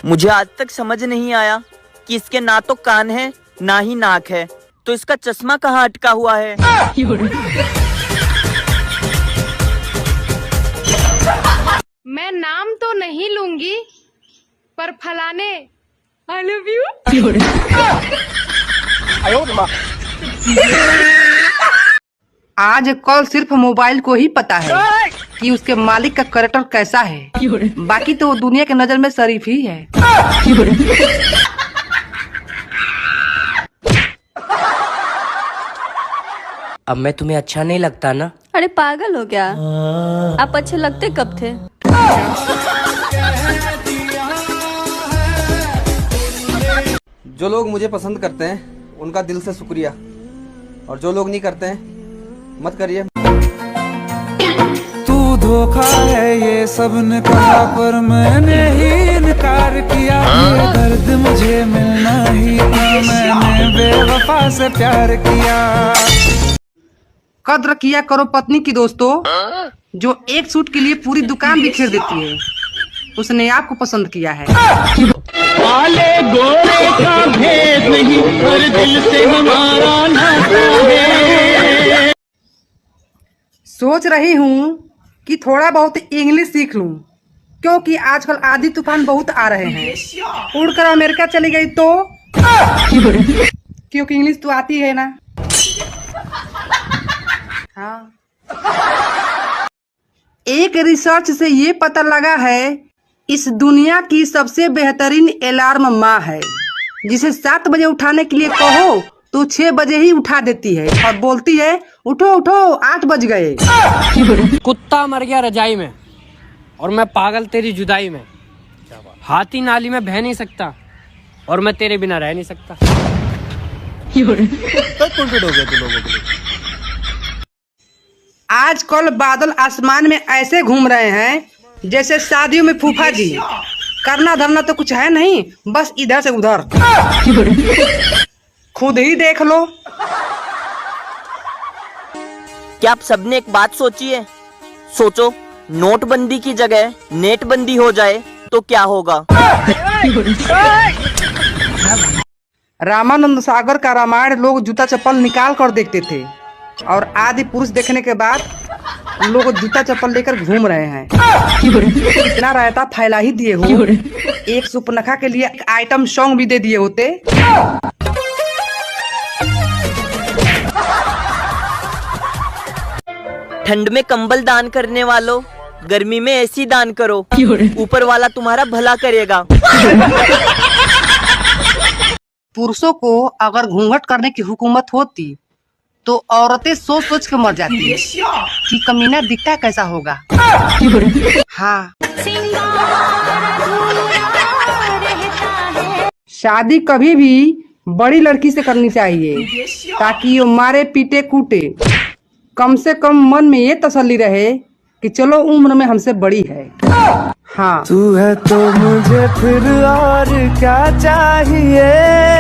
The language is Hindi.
मुझे आज तक समझ नहीं आया कि इसके ना तो कान है ना ही नाक है, तो इसका चश्मा कहाँ अटका हुआ है। मैं नाम तो नहीं लूंगी, पर फलाने आई लव यू। आज कल सिर्फ मोबाइल को ही पता है कि उसके मालिक का कैरेक्टर कैसा है, बाकी तो वो दुनिया की नजर में शरीफ ही है। अब मैं तुम्हें अच्छा नहीं लगता ना? अरे पागल हो क्या? आप अच्छे लगते कब थे? जो लोग मुझे पसंद करते हैं उनका दिल से शुक्रिया, और जो लोग नहीं करते हैं मत करिए। तू धोखा है ये सबने कहा, पर मैंने ही इनकार किया। ये दर्द मुझे मिलना ही था, मैंने बेवफा से प्यार किया। कद्र किया करो पत्नी की दोस्तों, जो एक सूट के लिए पूरी दुकान बिखेर देती है। उसने आपको पसंद किया है। काले गोरे का भेद नहीं, हर दिल से हमारा नाता है। सोच रही हूँ कि थोड़ा बहुत इंग्लिश सीख लूं, क्योंकि आजकल आंधी तूफान बहुत आ रहे हैं। उड़कर अमेरिका चली गई तो क्योंकि इंग्लिश तो आती है ना। हाँ। एक रिसर्च से ये पता लगा है, इस दुनिया की सबसे बेहतरीन अलार्म माँ है, जिसे 7 बजे उठाने के लिए कहो तो 6 बजे ही उठा देती है और बोलती है उठो उठो 8 बज गए। कुत्ता मर गया रजाई में और मैं पागल तेरी जुदाई में। हाथी नाली में बह नहीं सकता और मैं तेरे बिना रह नहीं सकता। आजकल बादल आसमान में ऐसे घूम रहे हैं जैसे शादियों में फूफा जी। करना धरना तो कुछ है नहीं, बस इधर से उधर। खुद ही देख लो। क्या आप सबने एक बात सोची है? सोचो, नोटबंदी की जगह नेटबंदी हो जाए तो क्या होगा। रामानंद सागर का रामायण लोग जूता चप्पल निकाल कर देखते थे, और आदि पुरुष देखने के बाद लोग जूता चप्पल लेकर घूम रहे हैं। इतना रायता फैला ही दिए हो, एक सुपनखा के लिए एक आइटम सॉन्ग भी दे दिए होते। ठंड में कंबल दान करने वालों, गर्मी में एसी दान करो, ऊपर वाला तुम्हारा भला करेगा। पुरुषों को अगर घूंघट करने की हुकूमत होती तो औरतें सोच सोच के मर जाती है कि कमीना दिखता कैसा होगा। हाँ। शादी कभी भी बड़ी लड़की से करनी चाहिए, ताकि वो मारे पीटे कूटे, कम से कम मन में ये तसल्ली रहे कि चलो उम्र में हमसे बड़ी है। हाँ। तू है तो मुझे फिर और क्या चाहिए।